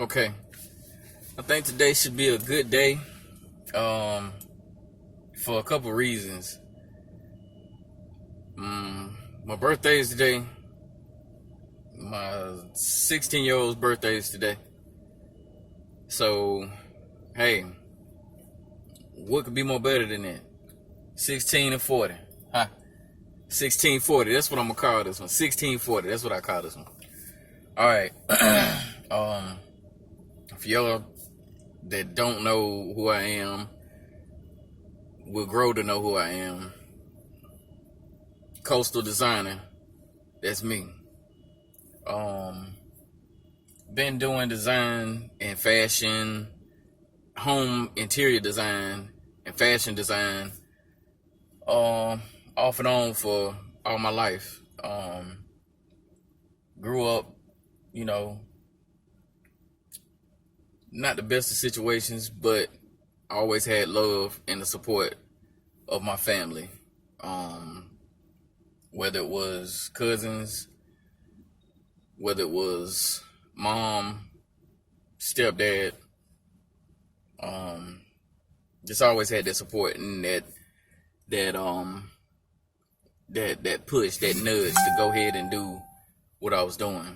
Okay, I think today should be a good day for a couple reasons. My birthday is today. My 16-year-old's birthday is today. So, hey, what could be more better than that? 16 and 40. Huh? 1640. That's what I'm gonna call this one. 1640. That's what I call this one. All right. For y'all that don't know who I am, will grow to know who I am. Coastal designer. That's me. Been doing design and fashion, home interior design and fashion design, off and on for all my life. Grew up, you know, not the best of situations, but I always had love and the support of my family. Whether it was cousins, whether it was mom, stepdad, just always had that support and that push, that nudge to go ahead and do what I was doing.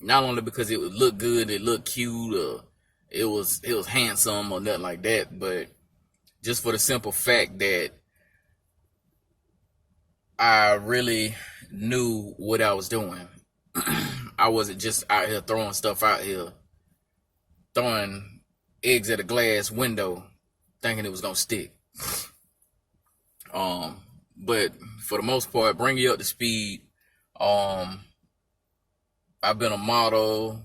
Not only because it would look good, it looked cute, or it was handsome or nothing like that, but just for the simple fact that I really knew what I was doing. I wasn't just out here throwing stuff out here, throwing eggs at a glass window, thinking it was gonna stick. But for the most part, bring you up to speed. I've been a model,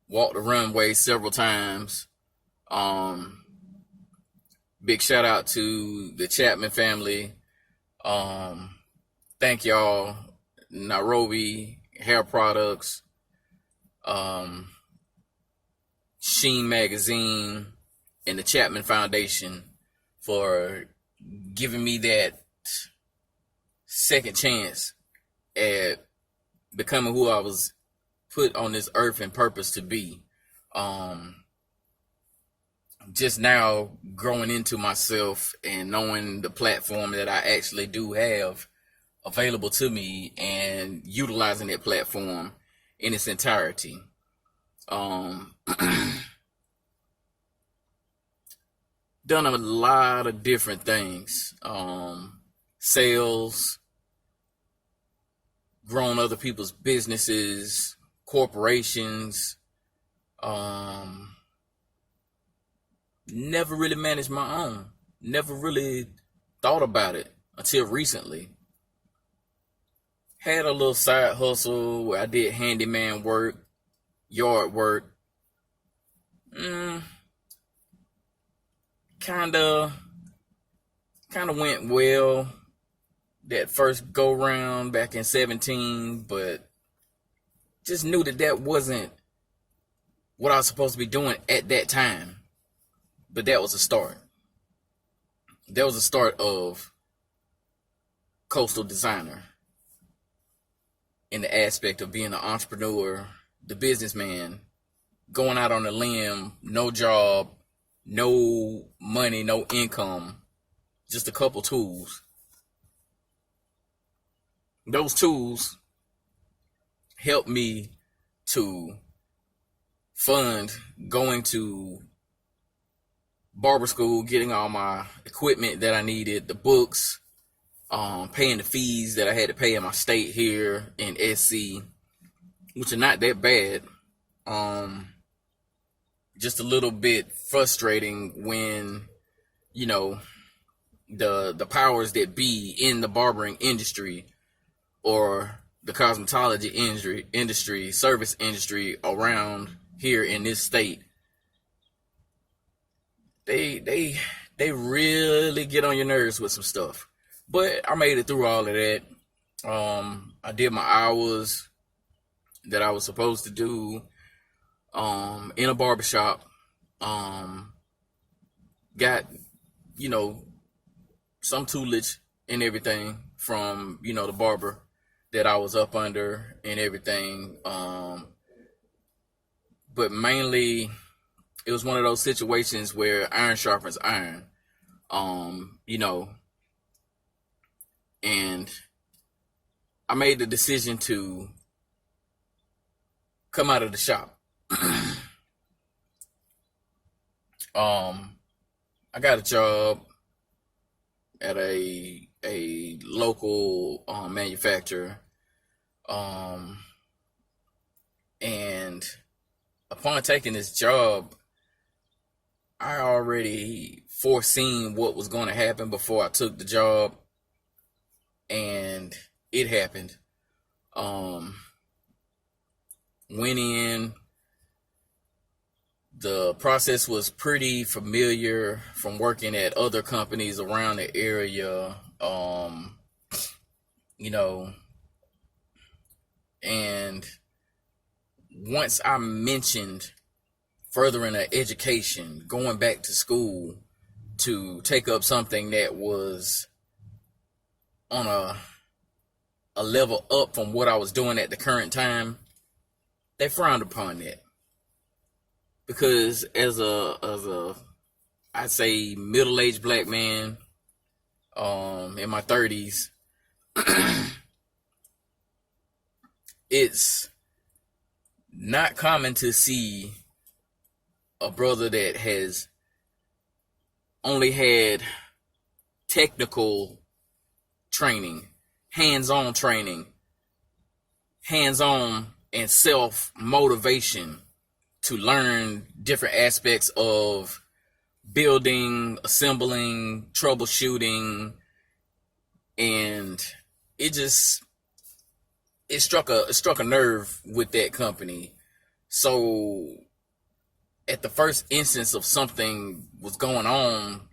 walked the runway several times. Big shout out to the Chapman family. Thank y'all. Nairobi Hair Products, Sheen Magazine, and the Chapman Foundation for giving me that second chance at becoming who I was put on this earth and purpose to be. Just now growing into myself and knowing the platform that I actually do have available to me and utilizing that platform in its entirety. Done a lot of different things. Sales, grown other people's businesses, corporations. Never really managed my own. Never really thought about it until recently. Had a little side hustle where I did handyman work, yard work. Kinda went well that first go round back in 17, but just knew that wasn't what I was supposed to be doing at that time. But that was a start. That was the start of Coastal Designer in the aspect of being an entrepreneur, the businessman, going out on a limb, no job, no money, no income, just a couple tools. Those tools helped me to fund going to barber school, getting all my equipment that I needed, the books, paying the fees that I had to pay in my state here in SC, which are not that bad. Just a little bit frustrating when, the powers that be in the barbering industry or the cosmetology industry, service industry around here in this state, they really get on your nerves with some stuff. But I made it through all of that. I did my hours that I was supposed to do in a barbershop. Got, some toolage and everything from, the barber that I was up under and everything. but mainly it was one of those situations where iron sharpens iron. You know, and I made the decision to come out of the shop. I got a job at a local manufacturer, and upon taking this job, I already foreseen what was going to happen before I took the job, and it happened. Went in. The process was pretty familiar from working at other companies around the area, you know, and once I mentioned furthering an education, going back to school to take up something that was on a level up from what I was doing at the current time, they frowned upon that. Because as a I'd say middle-aged black man, in my 30s, it's not common to see a brother that has only had technical training, hands-on training, hands-on and self-motivation to learn different aspects of building, assembling, troubleshooting, and it struck a nerve with that company. So at the first instance of something was going on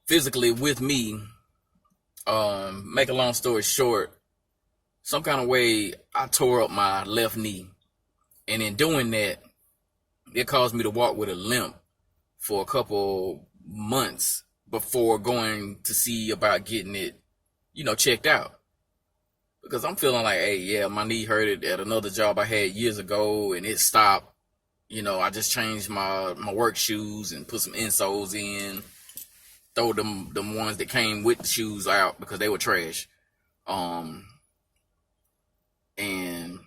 physically with me, make a long story short, some kind of way I tore up my left knee. And in doing that, it caused me to walk with a limp for a couple months before going to see about getting it, checked out. Because I'm feeling like, hey, yeah, my knee hurted at another job I had years ago and it stopped. I just changed my work shoes and put some insoles in, throw them ones that came with the shoes out because they were trash. And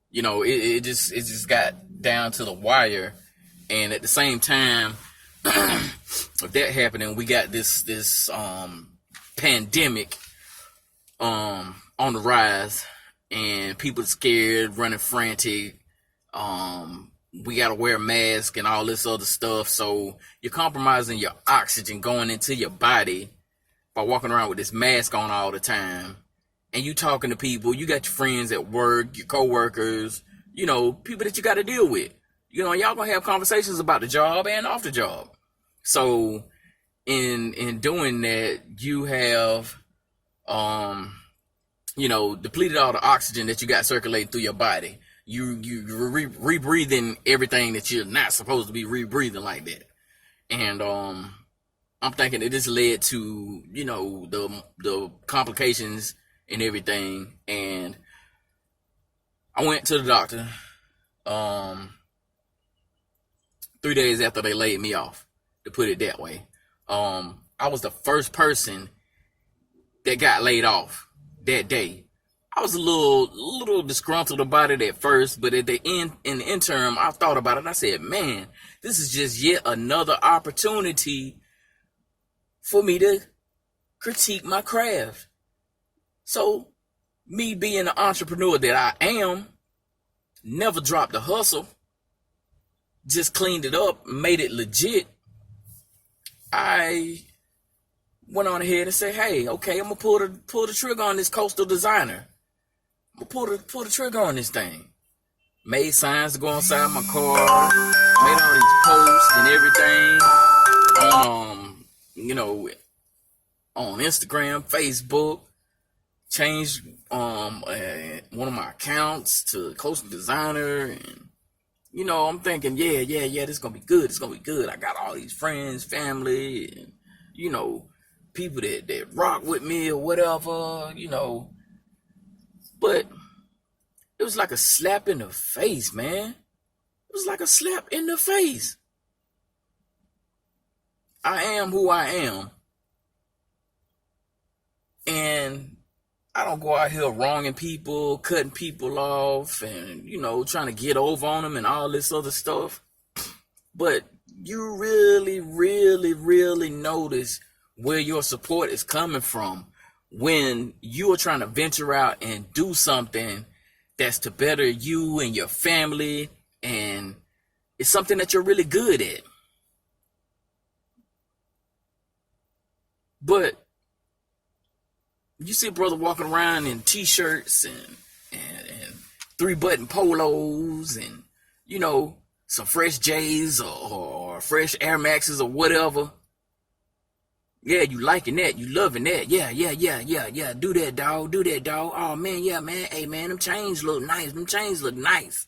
it just got down to the wire. And at the same time of that happening, we got this pandemic on the rise, and people scared, running frantic. We gotta wear masks and all this other stuff. So you're compromising your oxygen going into your body by walking around with this mask on all the time. And you talking to people, you got your friends at work, your coworkers, people that you got to deal with. Y'all gonna have conversations about the job and off the job. So in doing that, you have, depleted all the oxygen that you got circulating through your body. You rebreathing everything that you're not supposed to be rebreathing like that. And I'm thinking that this led to, the complications and everything. And I went to the doctor 3 days after they laid me off, to put it that way. I was the first person that got laid off that day. I was a little disgruntled about it at first, but in the interim, I thought about it and I said, man, this is just yet another opportunity for me to critique my craft. So, me being the entrepreneur that I am, never dropped the hustle, just cleaned it up, made it legit. I went on ahead and said, hey, okay, I'm gonna pull the trigger on this coastal designer. I'm gonna pull the trigger on this thing. Made signs to go inside my car, made all these posts and everything, on Instagram, Facebook. Changed one of my accounts to coastal designer, and I'm thinking, yeah, this is gonna be good. It's gonna be good. I got all these friends, family, and people that rock with me or whatever, But It was like a slap in the face, man. It was like a slap in the face. I am who I am. And I don't go out here wronging people, cutting people off, and, trying to get over on them and all this other stuff. But you really, really, really notice where your support is coming from when you are trying to venture out and do something that's to better you and your family, and it's something that you're really good at. But you see a brother walking around in t-shirts and 3-button polos and, some fresh J's or fresh Air Maxes or whatever. Yeah, you liking that. You loving that. Yeah. Do that, dog. Oh, man, yeah, man. Hey, man, them chains look nice.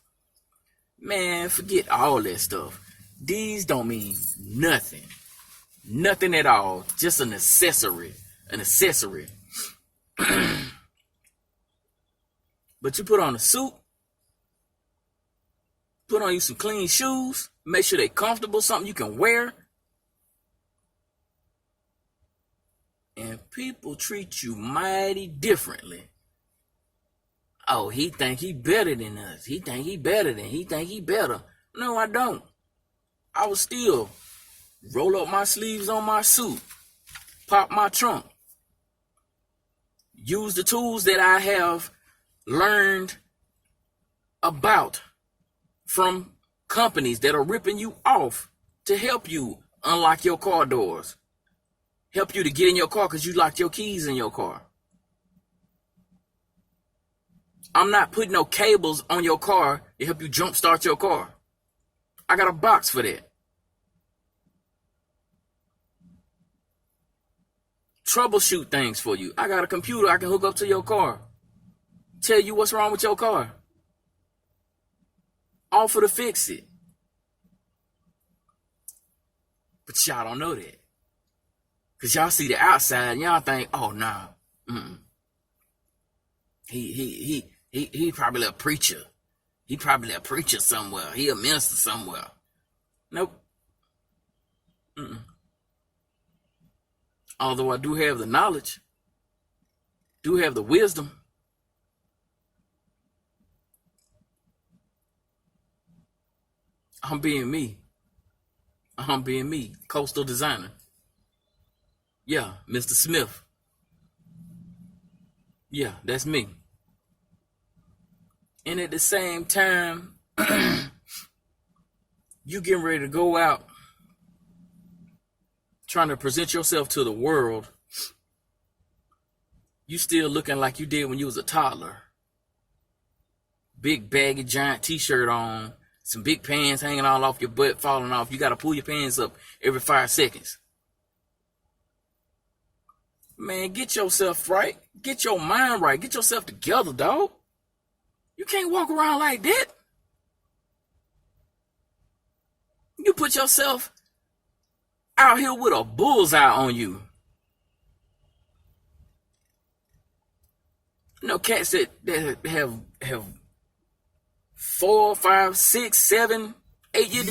Man, forget all that stuff. These don't mean nothing. Nothing at all. Just an accessory. But you put on a suit, put on you some clean shoes, make sure they're comfortable, something you can wear, and people treat you mighty differently. Oh, he think he better than us. He think he better. No, I don't. I will still roll up my sleeves on my suit, pop my trunk, use the tools that I have learned about from companies that are ripping you off to help you unlock your car doors, help you to get in your car because you locked your keys in your car. I'm not putting no cables on your car to help you jumpstart your car. I got a box for that. Troubleshoot things for you. I got a computer I can hook up to your car. Tell you what's wrong with your car. Offer to fix it. But y'all don't know that. Because y'all see the outside and y'all think, oh, nah. He probably a preacher. He probably a preacher somewhere. He a minister somewhere. Nope. Although I do have the knowledge, do have the wisdom. I'm being me. Coastal designer. Yeah, Mr. Smith. Yeah, that's me. And at the same time, you getting ready to go out trying to present yourself to the world, you still looking like you did when you was a toddler. Big baggy giant t-shirt on, some big pants hanging all off your butt, falling off. You got to pull your pants up every 5 seconds. Man, get yourself right. Get your mind right. Get yourself together, dog. You can't walk around like that. You put yourself out here with a bullseye on you. Cats that have 4, 5, 6, 7, 8 years